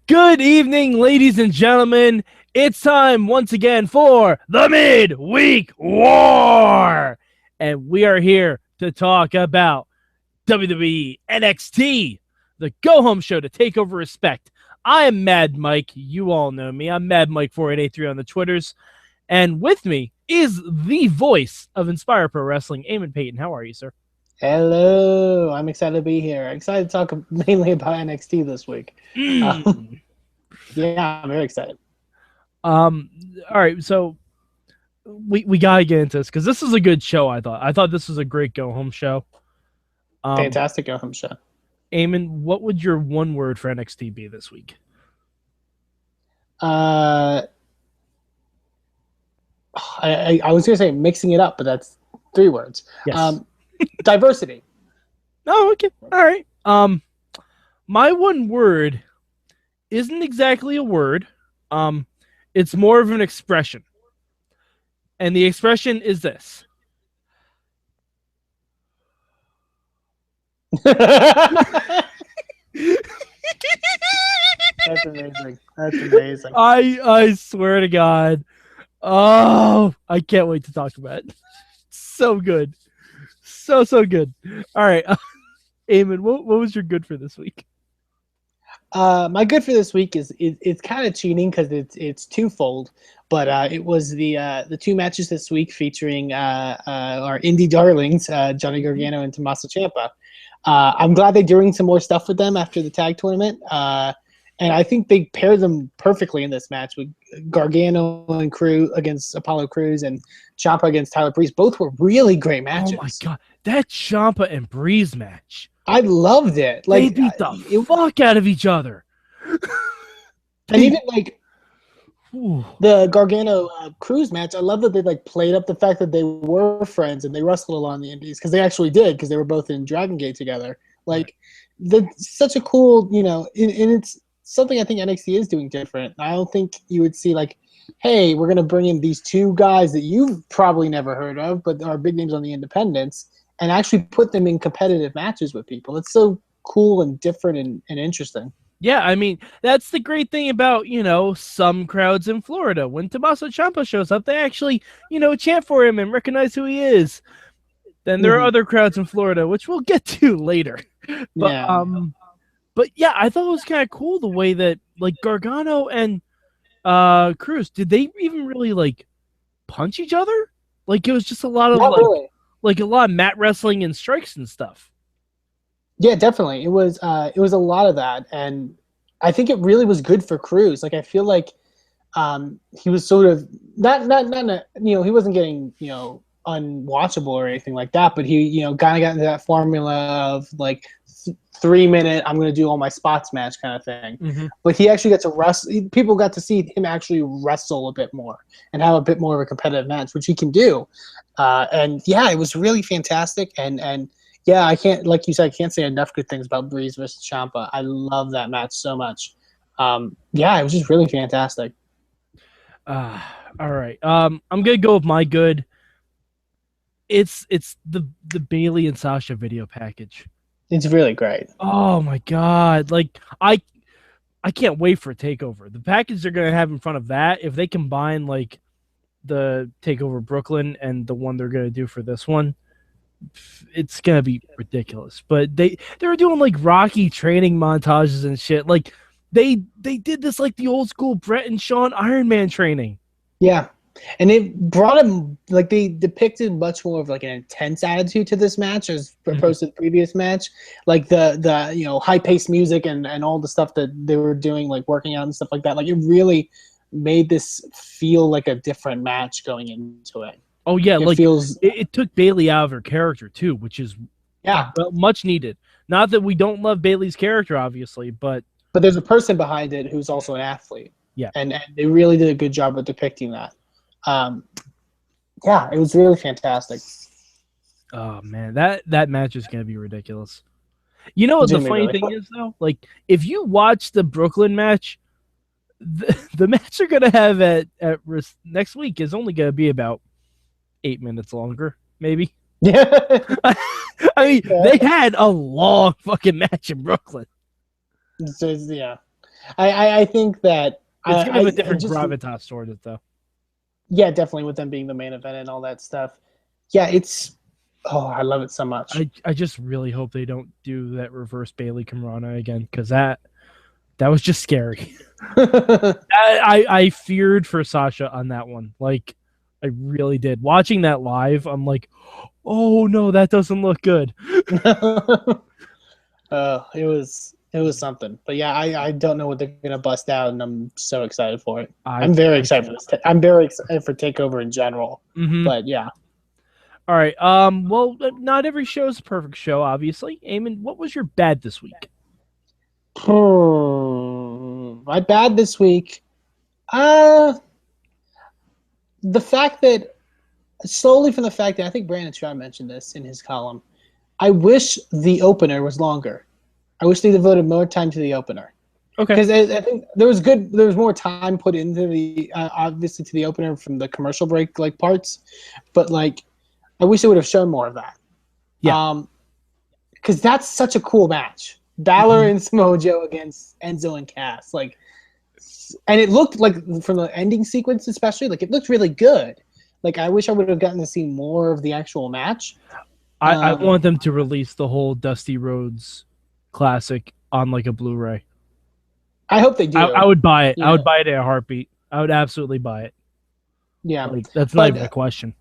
Good evening, ladies and gentlemen. It's time once again for the Midweek War. And we are here to talk about WWE NXT, the go-home show to take over respect. I am Mad Mike. You all know me. I'm Mad Mike 4883 on the Twitters. And with me is the voice of Inspire Pro Wrestling, Eamon Paton. How are you, sir? Hello, I'm excited to be here. Excited to talk mainly about NXT this week. Yeah, I'm very excited. All right, so we gotta get into this because this is a good show. I thought this was a great go home show. Fantastic go home show. Eamon, what would your one word for NXT be this week? I was gonna say mixing it up, but that's 3 words. Yes. Diversity. Oh, okay. All right. My one word isn't exactly a word. It's more of an expression. And the expression is this. That's amazing. That's amazing. I swear to God. Oh, I can't wait to talk about it. So good. So good. All right. Eamon, what was your good for this week? My good for this week is it's kind of cheating because it's twofold, but it was the 2 matches this week featuring our indie darlings, Johnny Gargano and Tommaso Ciampa. I'm glad they're doing some more stuff with them after the tag tournament, and I think they paired them perfectly in this match with Gargano and Crew against Apollo Crews and Ciampa against Tyler Breeze. Both were really great matches. Oh my God, that Ciampa and Breeze match! I loved it. They beat the fuck out of each other. And even the Gargano Cruz match, I love that they played up the fact that they were friends and they wrestled along the indies, because they actually did, because they were both in Dragon Gate together. That's such a cool, and it's something I think NXT is doing different. I don't think you would see hey, we're gonna bring in these 2 guys that you've probably never heard of, but are big names on the independents, and actually put them in competitive matches with people. It's so cool and different and interesting. Yeah, I mean, that's the great thing about, some crowds in Florida. When Tommaso Ciampa shows up, they actually, chant for him and recognize who he is. Then there are other crowds in Florida, which we'll get to later. But yeah, I thought it was kind of cool the way that Gargano and Cruz, did they even really punch each other? It was just a lot of really. a lot of mat wrestling and strikes and stuff. Yeah, definitely. It was a lot of that, and I think it really was good for Cruz. I feel like he was sort of not he wasn't getting unwatchable or anything like that, but he kind of got into that formula of 3-minute I'm going to do all my spots match kind of thing. Mm-hmm. But he actually got to wrestle. People got to see him actually wrestle a bit more and have a bit more of a competitive match, which he can do. And yeah, it was really fantastic. And yeah, I can't, like you said, I can't say enough good things about Breeze versus Ciampa. I love that match so much. Yeah, it was just really fantastic. All right. I'm gonna go with my good. It's the Bayley and Sasha video package. It's really great. Oh my God! I can't wait for Takeover. The package they're gonna have in front of that, if they combine the Takeover Brooklyn and the one they're gonna do for this one, it's gonna be ridiculous. But they were doing Rocky training montages and shit. They did this the old school Brett and Shawn Iron Man training. Yeah. And it brought him, they depicted much more of an intense attitude to this match as opposed to the previous match. The high-paced music and all the stuff that they were doing, working out and stuff like that. It really made this feel like a different match going into it. Oh, yeah. It took Bayley out of her character, too, which is much needed. Not that we don't love Bayley's character, obviously, but there's a person behind it who's also an athlete. Yeah. And they really did a good job of depicting that. Yeah, it was really fantastic. Oh man, that match is gonna be ridiculous. You know what the funny thing is though? If you watch the Brooklyn match, the match they're gonna have at next week is only gonna be about 8 minutes longer, maybe. Yeah. I mean, they had a long fucking match in Brooklyn. Yeah. I think that it's gonna have a different gravitas toward it, though. Yeah, definitely, with them being the main event and all that stuff. Yeah, I love it so much. I just really hope they don't do that reverse Bayley Kimrana again, because that was just scary. I feared for Sasha on that one. Like, I really did. Watching that live, I'm like, oh no, that doesn't look good. It was something. But yeah, I don't know what they're gonna bust out, and I'm so excited for it. I'm very excited for this. I'm very excited for Takeover in general. Mm-hmm. But yeah. All right. Well, not every show is a perfect show, obviously. Eamon, what was your bad this week? My bad this week. The fact that solely from the fact that I think Brandon Stroud mentioned this in his column. I wish the opener was longer. I wish they devoted more time to the opener. Okay. Because I think there was more time put into the obviously to the opener from the commercial break like parts, but like I wish they would have shown more of that. Yeah. Because that's such a cool match. Balor and Samoa Joe against Enzo and Cass, like, and it looked like from the ending sequence especially, like it looked really good. Like I wish I would have gotten to see more of the actual match. I want them to release the whole Dusty Rhodes Classic on like a Blu-ray. I hope they do. I would buy it. Yeah. I would buy it in a heartbeat. I would absolutely buy it. Yeah, like, that's not even a question.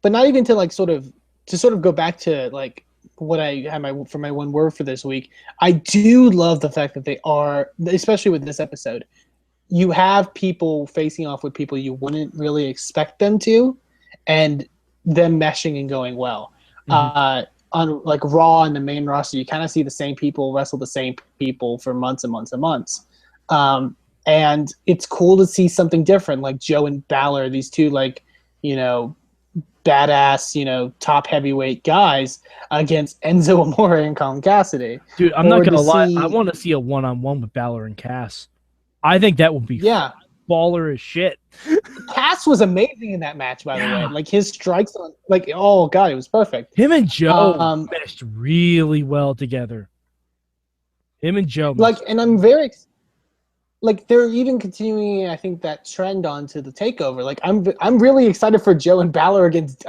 But not even to sort of go back to like what I had for my one word for this week. I do love the fact that they are, especially with this episode, you have people facing off with people you wouldn't really expect them to, and them meshing and going well. On like Raw and the main roster, you kind of see the same people wrestle the same people for months and months and months. And it's cool to see something different, like Joe and Balor, these two badass, top heavyweight guys against Enzo Amore and Colin Cassidy. Dude, I'm not gonna lie, I want to see a one-on-one with Balor and Cass. I think that would be baller as shit. Cass was amazing in that match, by the way. Like his strikes on, like, oh god, it was perfect. Him and Joe meshed really well together. Him and Joe, and I'm very, they're even continuing, I think, that trend onto the Takeover. Like I'm really excited for Joe and Balor against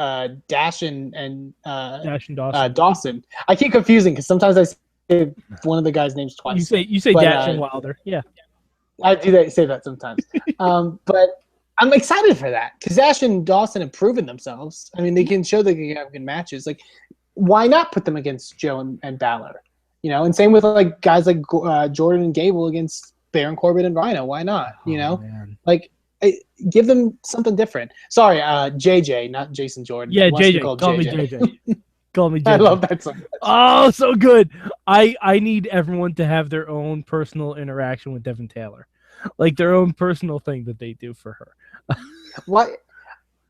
Dash and Dawson. I keep confusing because sometimes I say one of the guys' names twice. You say Dash and Wilder, yeah. I do say that sometimes. But I'm excited for that because Dash and Dawson have proven themselves. I mean, they can show they can have good matches. Like, why not put them against Joe and Balor? And same with like guys like Jordan and Gable against Baron Corbin and Rhino. Why not? Man. Give them something different. Sorry, JJ, not Jason Jordan. Yeah, JJ. Call me JJ. Call me JJ. I love that so much. Oh, so good. I need everyone to have their own personal interaction with Devin Taylor. Like their own personal thing that they do for her. What?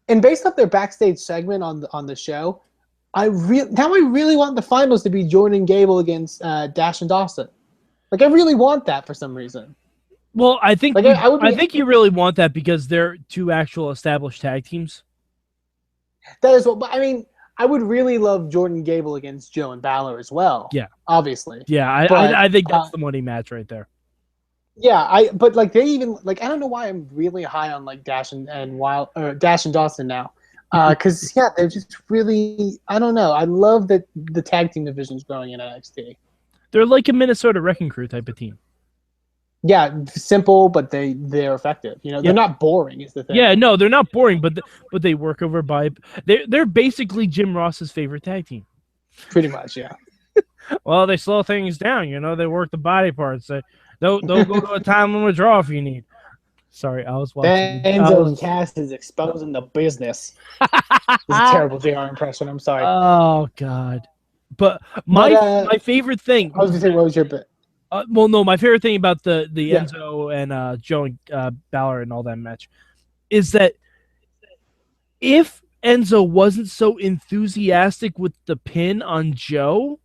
And based off their backstage segment on the show, I really want the finals to be Jordan and Gable against Dash and Dawson. Like I really want that for some reason. Well, I think I think you really want that because they're two actual established tag teams. That is what, but I mean, I would really love Jordan Gable against Joe and Balor as well. Yeah, obviously. Yeah, I think that's the money match right there. Yeah, but like they even like I don't know why I'm really high on like Dash and Dash and Dawson now, because they're just really, I don't know. I love that the tag team division's growing in NXT. They're like a Minnesota Wrecking Crew type of team. Yeah, simple, but they're effective. They're not boring. Is the thing. Yeah, no, they're not boring, but they work over by. They're basically Jim Ross's favorite tag team. Pretty much, yeah. Well, they slow things down. They work the body parts. They'll go to a time limit draw if you need. Sorry, I was watching. Enzo and Cass is exposing the business. This is a terrible JR impression. I'm sorry. Oh God, but my favorite thing. I was gonna say, what was your bit? Well, no, my favorite thing about the Enzo and Joe and Balor and all that match is that if Enzo wasn't so enthusiastic with the pin on Joe,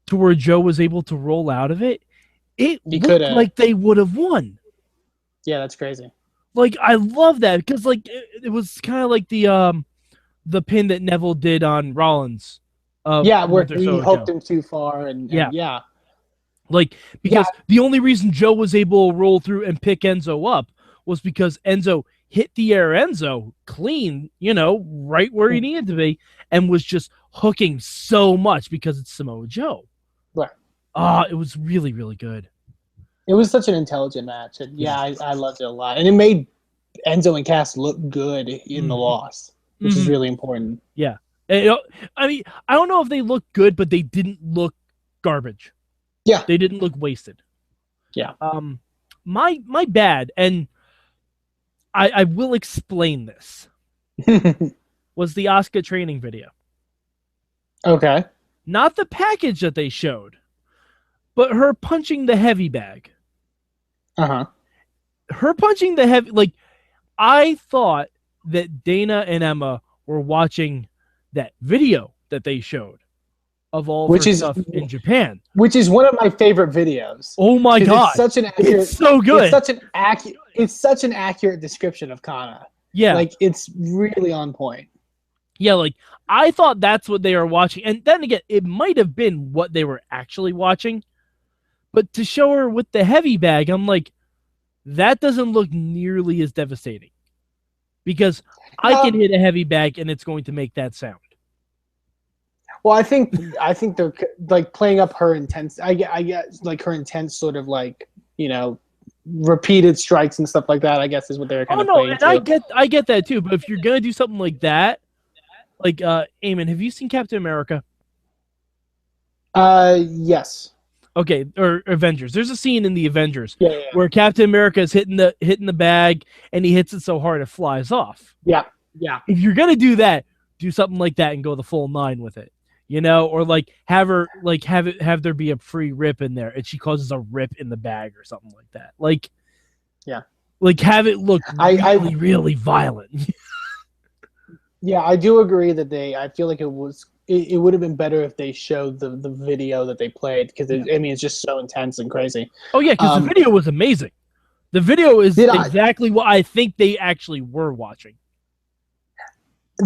to where Joe was able to roll out of it, it looked like they would have won. Yeah, that's crazy. Like I love that because like it was kind of like the pin that Neville did on Rollins. Where he hooked him too far and yeah. Like, because the only reason Joe was able to roll through and pick Enzo up was because Enzo hit the air Enzo clean, right where he needed to be, and was just hooking so much because it's Samoa Joe. Right. It was really, really good. It was such an intelligent match. And I loved it a lot. And it made Enzo and Cass look good in the loss, which is really important. Yeah. I mean, I don't know if they looked good, but they didn't look garbage. Yeah. They didn't look wasted. Yeah. My bad, and I will explain this, was the Asuka training video. Okay. Not the package that they showed, but her punching the heavy bag. Uh-huh. Her punching the heavy... Like, I thought that Dana and Emma were watching that video that they showed of all of her stuff in Japan. Which is one of my favorite videos. Oh my God. It's so good. It's such an accurate description of Kana. Yeah. Like, it's really on point. Yeah, like, I thought that's what they were watching. And then again, it might have been what they were actually watching. But to show her with the heavy bag, I'm like, that doesn't look nearly as devastating. Because I can hit a heavy bag and it's going to make that sound. Well, I think they're like playing up her intense. I get like her intense sort of like, repeated strikes and stuff like that. I guess is what they're kind of playing. Oh no, and I get that too. But if you're gonna do something like that, like Eamon, have you seen Captain America? Yes. Okay, or Avengers. There's a scene in the Avengers yeah. where Captain America is hitting the bag and he hits it so hard it flies off. Yeah. If you're gonna do that, do something like that and go the full 9 with it. Or like have there be a free rip in there and she causes a rip in the bag or something like that. Like, yeah. Like have it look really, really violent. Yeah, I do agree that I feel like it would have been better if they showed the video that they played because it's just so intense and crazy. Oh yeah, because the video was amazing. The video is exactly what I think they actually were watching.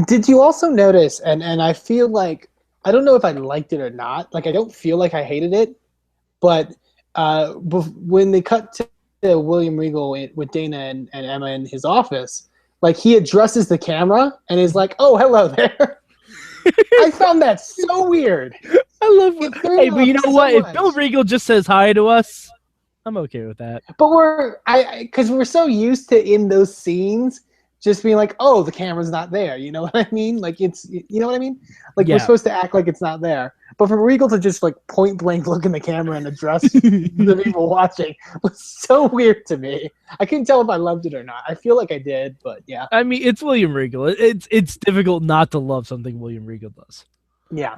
Did you also notice? And I feel like I don't know if I liked it or not. Like I don't feel like I hated it, but when they cut to William Regal with Dana and Emma in his office, like he addresses the camera and is like, "Oh, hello there." I found that so weird. I love it. Hey, but you know what? If Bill Regal just says hi to us, I'm okay with that. But because we're so used to in those scenes just being like, "Oh, the camera's not there." You know what I mean? Like you know what I mean? Like we're supposed to act like it's not there. But for Regal to just like point blank look in the camera and address the people watching was so weird to me. I couldn't tell if I loved it or not. I feel like I did, but yeah. I mean, it's William Regal. It's difficult not to love something William Regal does. Yeah.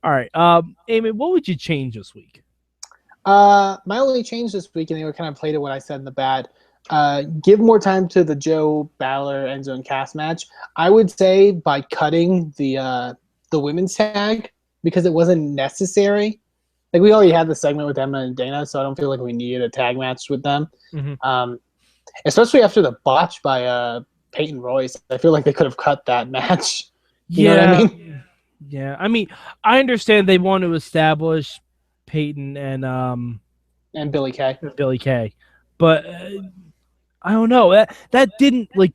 All right. Eamon, what would you change this week? My only change this week, and they were kind of played at what I said in the bad. Give more time to the Joe, Balor, Enzo, and Cass match. I would say by cutting the women's tag because it wasn't necessary. Like we already had the segment with Emma and Dana, so I don't feel like we needed a tag match with them. Mm-hmm. Especially after the botch by Peyton Royce, I feel like they could have cut that match. You know what I mean? Yeah. I mean, I understand they want to establish Peyton and Billy Kay. Billy Kay, but I don't know. That didn't like.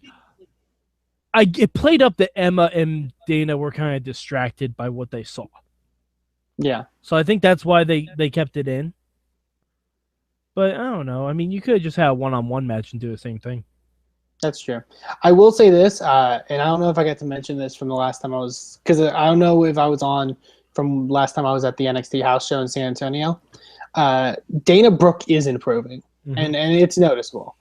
It played up that Emma and Dana were kind of distracted by what they saw. Yeah. So I think that's why they kept it in. But I don't know. I mean, you could have just had a one-on-one match and do the same thing. That's true. I will say this, and I don't know if I got to mention this from the last time I was, because I don't know if I was on from last time I was at the NXT house show in San Antonio. Dana Brooke is improving, and it's noticeable.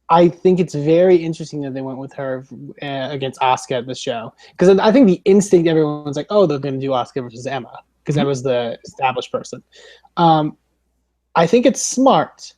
I think it's very interesting that they went with her against Asuka at the show. Because I think the instinct, everyone's like, oh, they're going to do Asuka versus Emma. Because that was the established person. I think it's smart.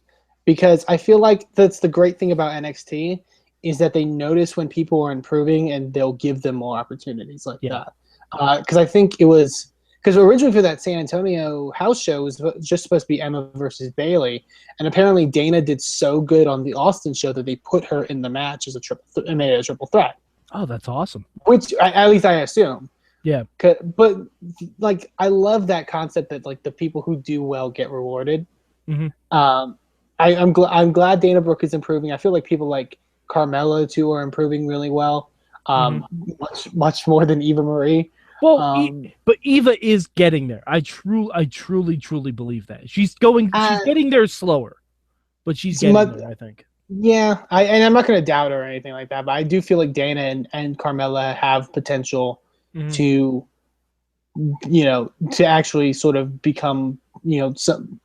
Because I feel like that's the great thing about NXT is that they notice when people are improving and they'll give them more opportunities like that. Because I think it was... Because originally for that San Antonio house show, it was just supposed to be Emma versus Bayley. And apparently Dana did so good on the Austin show that they put her in the match as and made it a triple threat. Oh, that's awesome. Which, at least I assume. Yeah. But like, I love that concept that like the people who do well get rewarded. Mm-hmm. I'm glad Dana Brooke is improving. I feel like people like Carmella too are improving really well. Much more than Eva Marie. Well, but Eva is getting there. I truly believe that she's getting there slower, but she's getting there. I think. Yeah, and I'm not going to doubt her or anything like that, but I do feel like Dana and Carmella have potential to, to actually sort of become,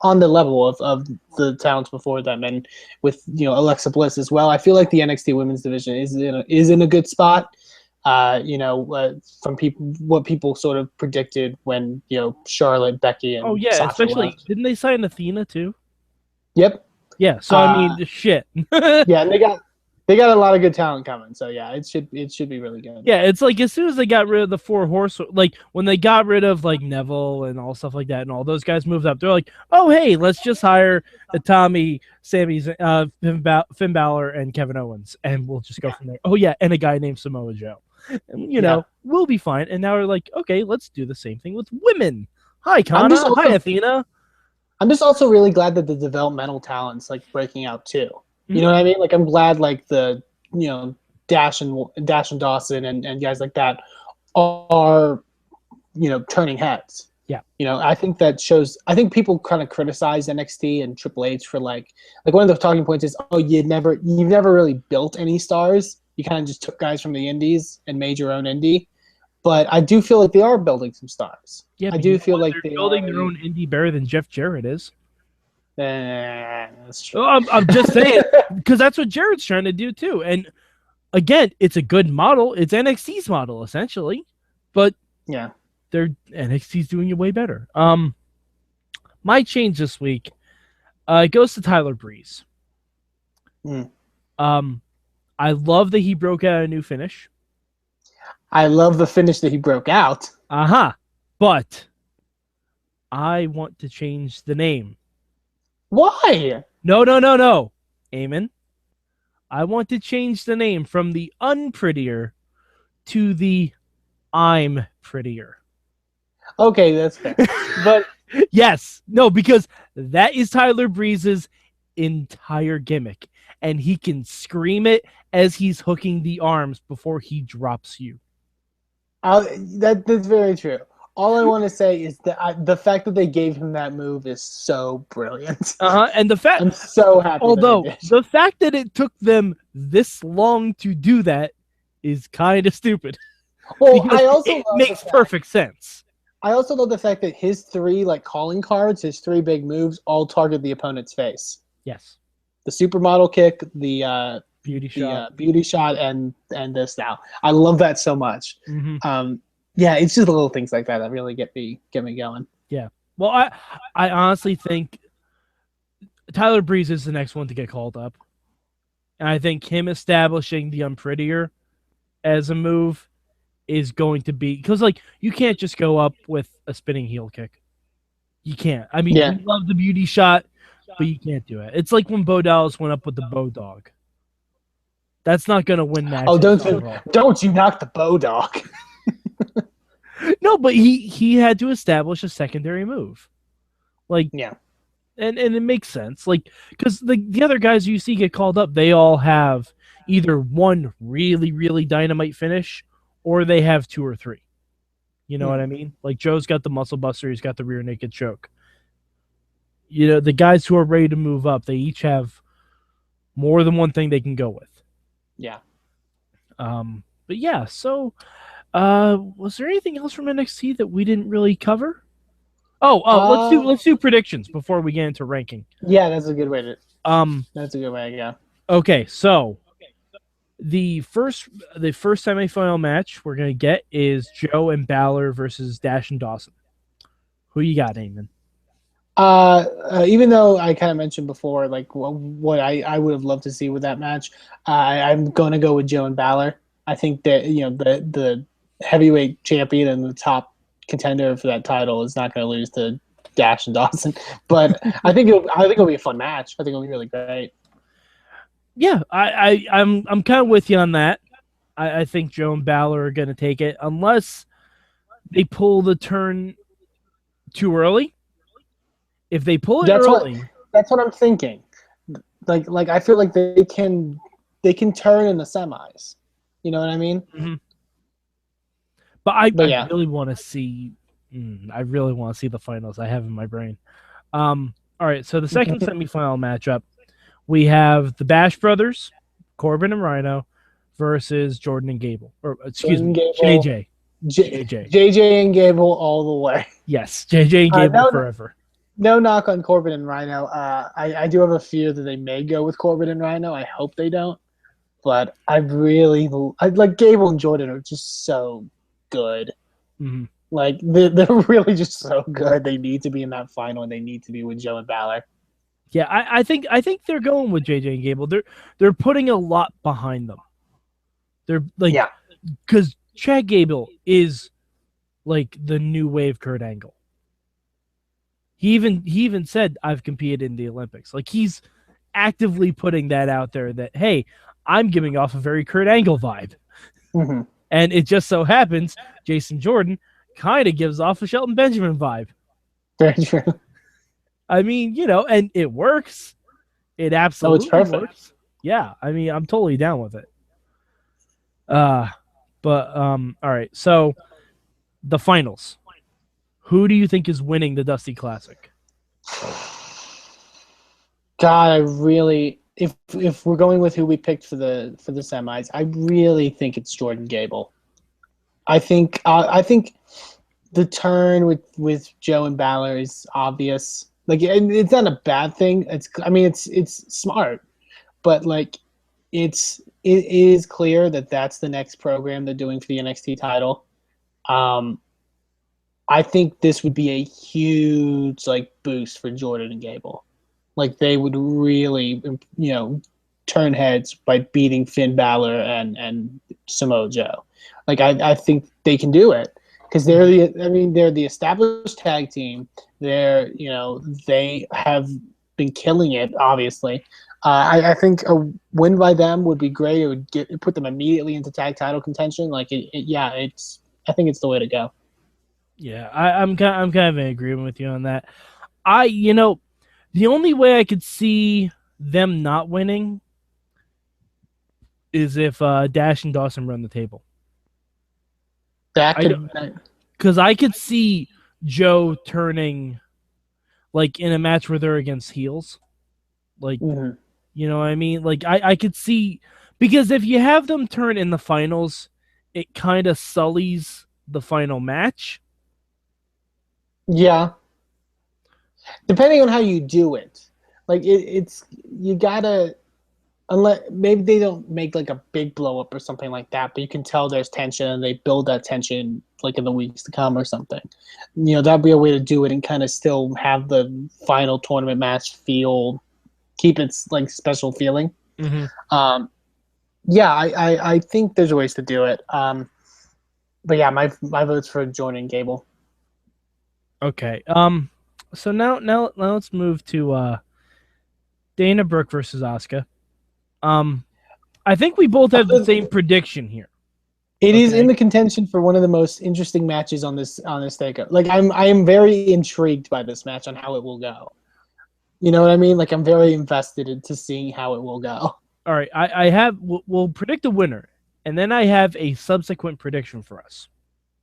on the level of the talents before them, and with Alexa Bliss as well. I feel like the NXT Women's Division is in a good spot. From what people sort of predicted when Charlotte, Becky, and Sasha especially left. Didn't they sign Athena too? Yep. Yeah, so I mean, shit. Yeah, and they got a lot of good talent coming. So yeah, it should be really good. Yeah, it's like as soon as they got rid of the four horse, like when they got rid of like Neville and all stuff like that, and all those guys moved up, they're like, oh hey, let's just hire Tommy, Sami, Finn Balor, and Kevin Owens, and we'll just go from there. Oh yeah, and a guy named Samoa Joe, and we'll be fine. And now we're like, okay, let's do the same thing with women. Hi Kana, hi Athena. I'm just also really glad that the developmental talent's like breaking out too. You know what I mean? Like I'm glad like the Dash and Dawson and guys like that are turning heads. Yeah. I think that shows. I think people kind of criticize NXT and Triple H for like one of the talking points is, oh, you've never really built any stars. You kind of just took guys from the indies and made your own indie. But I do feel like they are building some stars. Yeah, I do feel like they're building their own indie better than Jeff Jarrett is. That's true. I'm just saying, because that's what Jarrett's trying to do too. And again, it's a good model. It's NXT's model essentially, but yeah, NXT's doing it way better. My change this week, goes to Tyler Breeze. I love that he broke out a new finish. I love the finish that he broke out. But I want to change the name. Why? No. Eamon. I want to change the name from the Unprettier to the I'm Prettier. Okay, that's fair. But yes. No, because that is Tyler Breeze's entire gimmick. And he can scream it as he's hooking the arms before he drops you. That's very true. All I want to say is that the fact that they gave him that move is so brilliant. And the fact I'm so happy. Although the fact that it took them this long to do that is kind of stupid. Well, it makes perfect sense. I also love the fact that his three calling cards, his three big moves, all target the opponent's face. Yes. The supermodel kick, the beauty shot, and this now. I love that so much. Yeah, it's just the little things like that really get me going. Yeah. Well, I honestly think Tyler Breeze is the next one to get called up. And I think him establishing the Unprettier as a move is going to be, because you can't just go up with a spinning heel kick. You can't. I mean, you love the beauty shot, but you can't do it. It's like when Bo Dallas went up with the Bo Dog. That's not going to win matches. Oh, don't you knock the Bo Dog. No, but he had to establish a secondary move. And it makes sense. Because the other guys you see get called up, they all have either one really, really dynamite finish, or they have two or three. You know what I mean? Like Joe's got the muscle buster, he's got the rear naked choke. The guys who are ready to move up, they each have more than one thing they can go with. Yeah. But yeah, so was there anything else from NXT that we didn't really cover? Let's do predictions before we get into ranking. Yeah, that's a good way to go. Okay, so the first semifinal match we're gonna get is Joe and Balor versus Dash and Dawson. Who you got, Eamon? Even though I kind of mentioned before, what I would have loved to see with that match, I'm going to go with Joe and Balor. I think that the heavyweight champion and the top contender for that title is not going to lose to Dash and Dawson. But I think it'll be a fun match. I think it'll be really great. Yeah, I'm kind of with you on that. I think Joe and Balor are going to take it, unless they pull the turn too early. If they pull it early, that's what I'm thinking. Like I feel like they can turn in the semis. You know what I mean? Mm-hmm. But I really want to see. I really want to see the finals. I have in my brain. All right, so the second semifinal matchup, we have the Bash Brothers, Corbin and Rhino, versus Jordan and Gable. Or excuse me, JJ. JJ and Gable all the way. Yes, JJ and Gable forever. No knock on Corbin and Rhino. I do have a fear that they may go with Corbin and Rhino. I hope they don't. But I like Gable and Jordan are just so good. Mm-hmm. Like they're really just so good. They need to be in that final, and they need to be with Joe and Balor. Yeah, I think they're going with JJ and Gable. They're putting a lot behind them. They're like, because Chad Gable is like the new wave Kurt Angle. He even said, "I've competed in the Olympics." Like, he's actively putting that out there that, hey, I'm giving off a very Kurt Angle vibe. Mm-hmm. And it just so happens Jason Jordan kind of gives off a Shelton Benjamin vibe. Very true. I mean, and it works. It absolutely works. Yeah, I mean, I'm totally down with it. All right. So the finals. Who do you think is winning the Dusty Classic? God, I really, if we're going with who we picked for the semis, I really think it's Jordan Gable. I think the turn with Joe and Balor is obvious. Like, it's not a bad thing. It's smart, but like, it is clear that that's the next program they're doing for the NXT title. I think this would be a huge boost for Jordan and Gable. Like, they would really, turn heads by beating Finn Balor and Samoa Joe. Like, I think they can do it because they're the established tag team. They have been killing it, obviously. I think a win by them would be great. It would put them immediately into tag title contention. I think it's the way to go. Yeah, I'm kind of in agreement with you on that. The only way I could see them not winning is if Dash and Dawson run the table. Because I could see Joe turning, in a match where they're against heels. You know what I mean? Like, I could see, because if you have them turn in the finals, it kind of sullies the final match. Yeah. Depending on how you do it. You gotta, unless maybe they don't make a big blow up or something like that, but you can tell there's tension and they build that tension in the weeks to come or something. That'd be a way to do it and kind of still have the final tournament match keep its special feeling. Mm-hmm. I think there's ways to do it. But yeah, my vote's for Jordan and Gable. Okay. So now let's move to Dana Brooke versus Asuka. I think we both have the same prediction here. It is in the contention for one of the most interesting matches on this takeover. I am very intrigued by this match on how it will go. You know what I mean? I'm very invested into seeing how it will go. All right, we'll predict a winner, and then I have a subsequent prediction for us.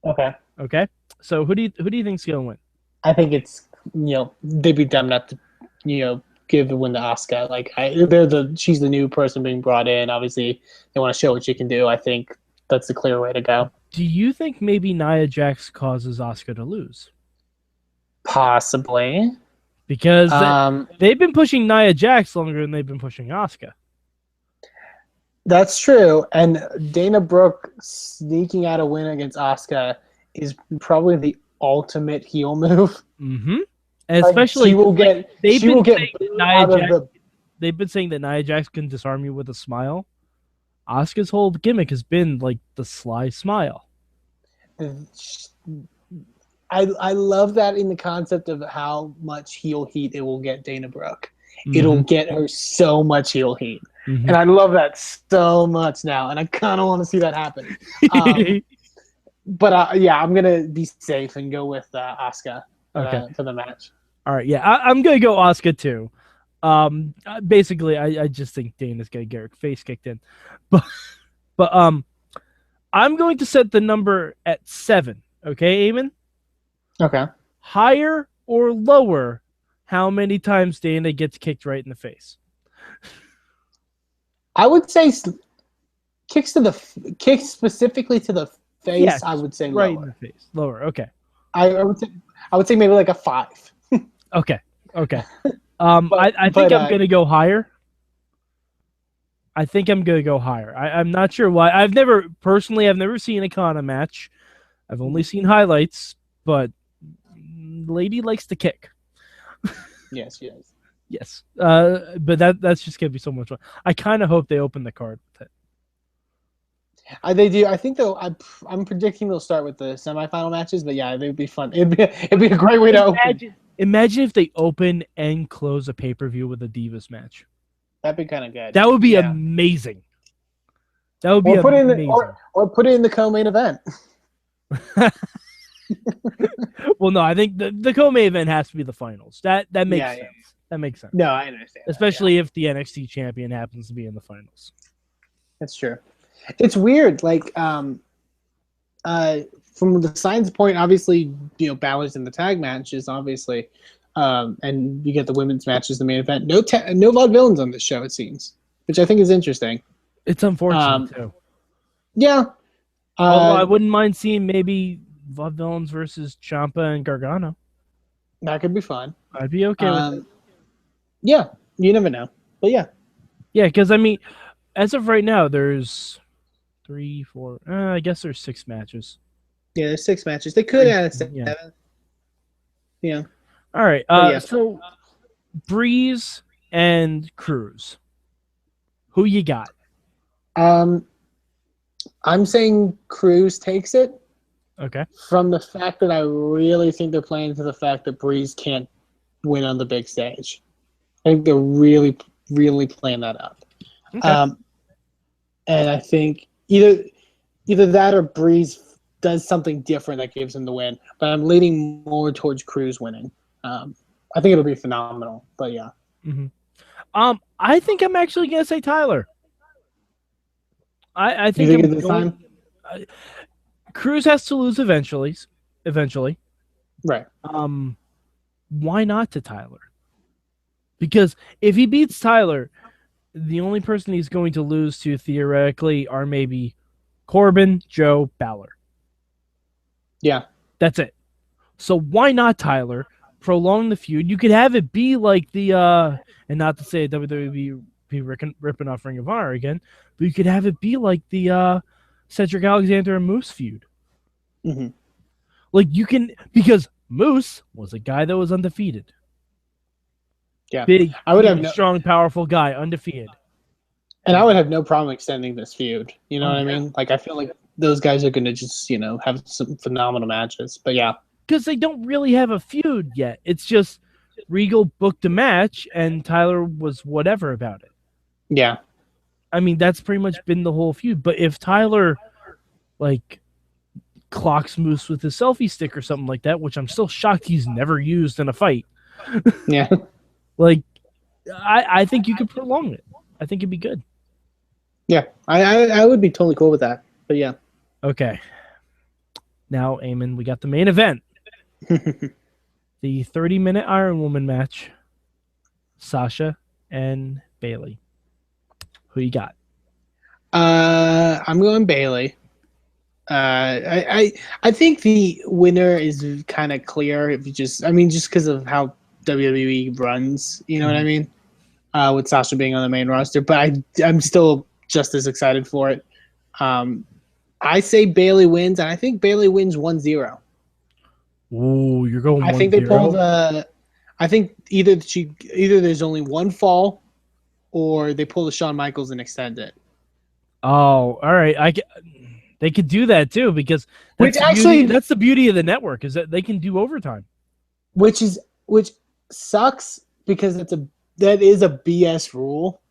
Okay. Okay. So who do you think's gonna win? I think it's they'd be dumb not to give the win to Asuka. She's the new person being brought in. Obviously, they want to show what she can do. I think that's the clear way to go. Do you think maybe Nia Jax causes Asuka to lose? Possibly. Because they've been pushing Nia Jax longer than they've been pushing Asuka. That's true. And Dana Brooke sneaking out a win against Asuka is probably the ultimate heel move. Mm-hmm. And especially they've been saying that Nia Jax can disarm you with a smile. Asuka's whole gimmick has been the sly smile. I love that in the concept of how much heel heat it will get Dana Brooke. Mm-hmm. It'll get her so much heel heat. Mm-hmm. And I love that so much now. And I kind of want to see that happen. But yeah, I'm gonna be safe and go with Asuka for the match. All right, yeah, I'm gonna go Asuka too. Basically, I just think Dana's gonna get her face kicked in, but I'm going to set the number at 7. Okay, Eamon? Okay. Higher or lower? How many times Dana gets kicked right in the face? I would say kicks specifically to the face. Yes, I would say right lower. In the face. Lower. Okay. I would say maybe like a 5. Okay. I think I'm gonna go higher. I'm not sure why. I've never seen a Kana match. I've only seen highlights, but lady likes to kick. Yes, she does. Yes. But that's just gonna be so much fun. I kind of hope they open the card with it. They do. I think I'm predicting they'll start with the semifinal matches, but yeah, they'd be fun. It'd be a great way to open. Imagine if they open and close a pay-per-view with a Divas match. That'd be kind of good. That would be amazing. That would be amazing. Or put it in the co-main event. Well, no, I think the co-main event has to be the finals. That makes sense. Yeah. That makes sense. No, I understand. Especially if the NXT champion happens to be in the finals. That's true. It's weird. Like, from the science point, obviously, Balor's in the tag matches, obviously, and you get the women's matches, the main event. No vaudevillains on this show, it seems, which I think is interesting. It's unfortunate too. Yeah. Although I wouldn't mind seeing maybe vaudevillains versus Ciampa and Gargano. That could be fun. I'd be okay with it. Yeah, you never know, but yeah. Yeah, because I mean, as of right now, there's 3, 4. I guess there's 6 matches. Yeah, there's 6 matches. They could add a 7. Yeah. All right. So Breeze and Cruz. Who you got? I'm saying Cruz takes it. Okay. From the fact that I really think they're playing to the fact that Breeze can't win on the big stage. I think they're really, really playing that up. Okay. And I think either that or Breeze does something different that gives him the win. But I'm leaning more towards Cruz winning. I think it'll be phenomenal. But yeah. Mm-hmm. I think I'm actually gonna say Tyler. I think, you think it's time? Cruz has to lose eventually. Right. Why not to Tyler? Because if he beats Tyler, the only person he's going to lose to theoretically are maybe Corbin, Joe, Balor. Yeah. That's it. So why not Tyler? Prolong the feud. You could have it be like the and not to say WWE be ripping off Ring of Honor again, but you could have it be like the Cedric Alexander and Moose feud. Mm-hmm. Like you can, because Moose was a guy that was undefeated. Yeah, big, strong, powerful guy, undefeated. And I would have no problem extending this feud. You know what I mean? Like I feel like those guys are going to just have some phenomenal matches. But yeah, because they don't really have a feud yet. It's just Regal booked a match and Tyler was whatever about it. Yeah. I mean, that's pretty much been the whole feud. But if Tyler, clocks Moose with his selfie stick or something like that, which I'm still shocked he's never used in a fight. Yeah. I think you could prolong it. I think it'd be good. Yeah. I would be totally cool with that. But yeah. Okay. Now, Eamon, we got the main event. The 30-minute Iron Woman match. Sasha and Bayley. Who you got? I'm going Bayley. I think the winner is kind of clear if you just because of how WWE runs, you know what I mean? With Sasha being on the main roster, but I'm still just as excited for it. I say Bayley wins, and I think Bayley wins 1-0. Ooh, you're going 1-0? I think they pull I think either there's only one fall, or they pull the Shawn Michaels and extend it. Oh, all right. They could do that too, because that's the beauty of the network, is that they can do overtime. Which sucks because that is a BS rule.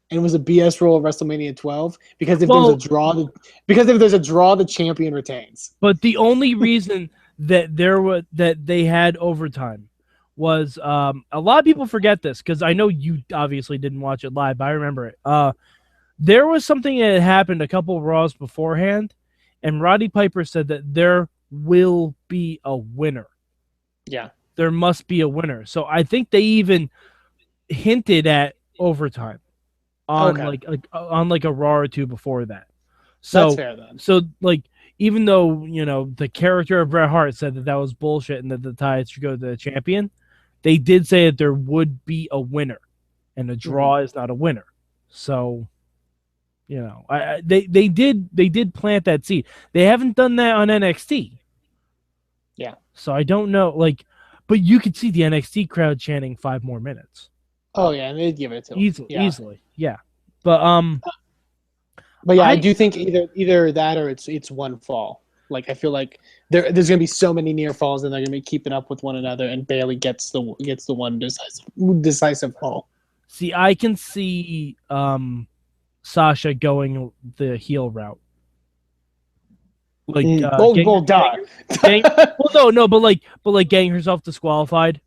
and it was a BS rule of WrestleMania 12 because if there's a draw, the champion retains. But the only reason that they had overtime was a lot of people forget this because I know you obviously didn't watch it live, but I remember it. There was something that had happened a couple of Raws beforehand, and Roddy Piper said that there will be a winner. Yeah. There must be a winner. So I think they even hinted at overtime on like a Raw or two before that. So that's fair then. So like even though, you know, the character of Bret Hart said that was bullshit and that the ties should go to the champion, they did say that there would be a winner, and a draw is not a winner. So, you know, they did plant that seed. They haven't done that on NXT. Yeah. So I don't know, like, but you could see the NXT crowd chanting 5 more minutes. Oh yeah, and they'd give it to them. Easily, yeah. But yeah, I do think either that or it's one fall. Like I feel like there's gonna be so many near falls, and they're gonna be keeping up with one another, and Bayley gets the one decisive fall. See, I can see Sasha going the heel route. Like getting herself disqualified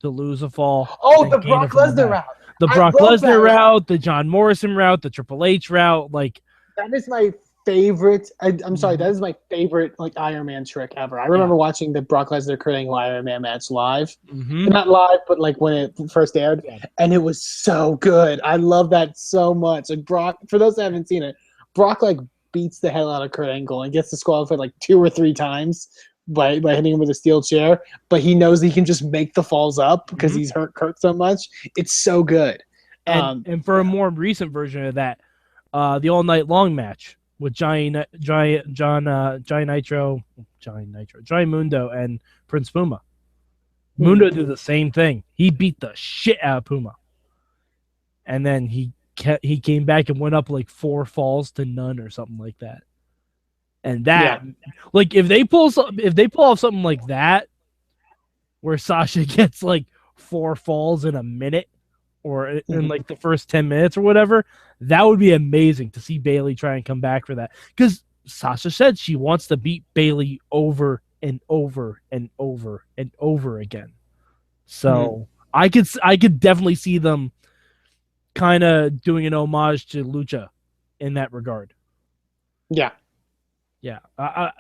to lose a fall. Oh, the Brock Lesnar route. The Brock Lesnar route, the John Morrison route, the Triple H route, like that is my favorite. I'm sorry, that is my favorite like Iron Man trick ever. I remember watching the Brock Lesnar Kurt Angle Iron Man match live, not live, but like when it first aired, and it was so good. I love that so much. Like Brock, for those that haven't seen it, Brock like beats the hell out of Kurt Angle and gets disqualified like 2 or 3 times by hitting him with a steel chair, but he knows that he can just make the falls up because he's hurt Kurt so much. It's so good. And for a more recent version of that, the All Night Long match with Johnny Mundo and Prince Puma. Mundo did the same thing. He beat the shit out of Puma, and then he came back and went up like 4 falls to none or something like that. And that, like, if they pull off something like that, where Sasha gets like 4 falls in a minute, or in like the first 10 minutes or whatever, that would be amazing to see Bayley try and come back for that. Because Sasha said she wants to beat Bayley over and over and over and over again. So I could definitely see them kind of doing an homage to Lucha in that regard. Yeah.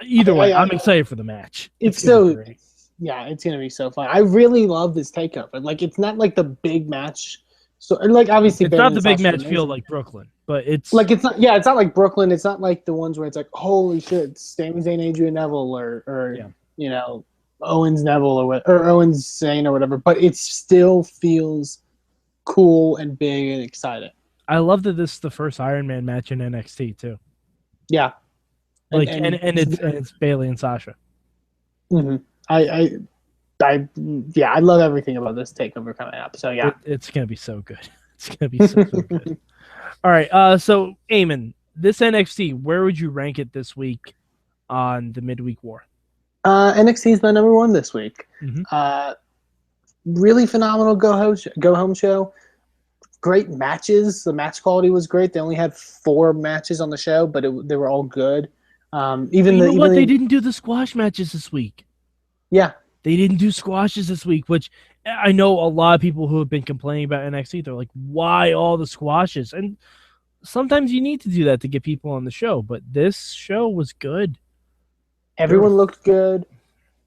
Either way, I'm excited for the match. It's going to be so fun. I really love this takeover. Like, it's not like the big match. So, like, obviously, it's not the big match feel like Brooklyn, but it's like it's not. Yeah, it's not like Brooklyn. It's not like the ones where it's like, holy shit, Sami Zayn, Adrian Neville, or you know, Owens Neville or Owens Zayn or whatever. But it still feels cool and big and exciting. I love that this is the first Iron Man match in NXT too. Yeah, like and it's Bayley and Sasha. I love everything about this takeover coming up. So yeah, it's gonna be so good. It's gonna be so good. All right, so Eamon, this NXT, where would you rank it this week on the midweek war? NXT is my number 1 this week. Really phenomenal go home show. Great matches. The match quality was great. They only had 4 matches on the show, but they were all good. They didn't do the squash matches this week. Yeah. They didn't do squashes this week, which I know a lot of people who have been complaining about NXT. They're like, why all the squashes? And sometimes you need to do that to get people on the show, but this show was good. Everyone looked good.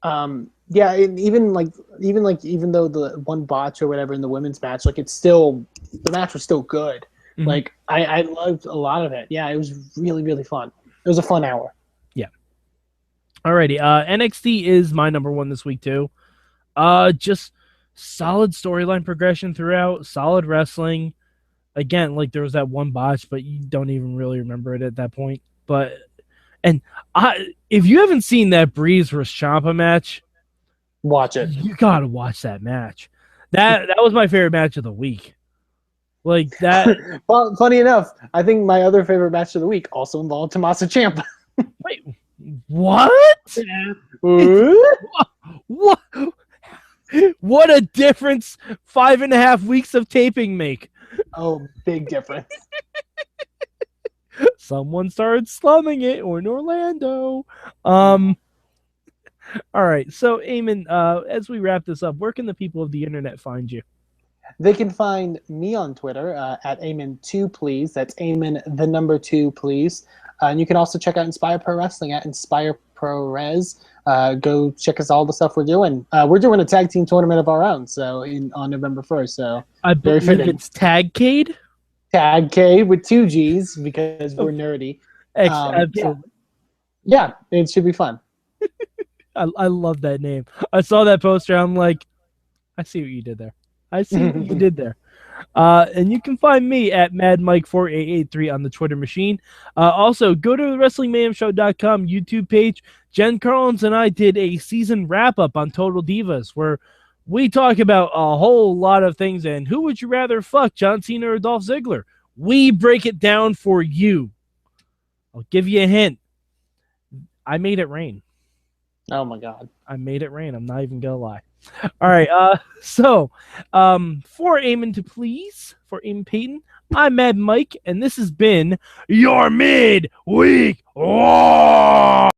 And even though the one botch or whatever in the women's match, like the match was still good. Like I loved a lot of it. Yeah, it was really, really fun. It was a fun hour. Yeah. Alrighty. NXT is my number 1 this week too. Just solid storyline progression throughout, solid wrestling. Again, like there was that one botch, but you don't even really remember it at that point. If you haven't seen that Breeze vs. Ciampa match, watch it. You gotta watch that match. That was my favorite match of the week. Like that. Well, funny enough, I think my other favorite match of the week also involved Tommaso Ciampa. Wait, what? What? What a difference 5.5 weeks of taping make. Oh, big difference. Someone started slumming it, or in Orlando. All right. So, Eamon, as we wrap this up, where can the people of the internet find you? They can find me on Twitter at Eamon2Please. That's Eamon the number 2, please. And you can also check out Inspire Pro Wrestling at Inspire Pro Res. Go check us all the stuff we're doing. We're doing a tag team tournament of our own, so on November 1st. So I believe it's Tagcade. Tagcade with 2 G's because we're nerdy. Yeah, it should be fun. I love that name. I saw that poster. I'm like, I see what you did there. I see what you did there. And you can find me at MadMike4883 on the Twitter machine. Also, go to the WrestlingMayhemShow.com YouTube page. Jen Carlins and I did a season wrap-up on Total Divas where we talk about a whole lot of things. And who would you rather fuck, John Cena or Dolph Ziggler? We break it down for you. I'll give you a hint. I made it rain. Oh, my God. I made it rain. I'm not even going to lie. All right. So for Eamon to Please, for Eamon Paton, I'm Mad Mike, and this has been your Midweek War.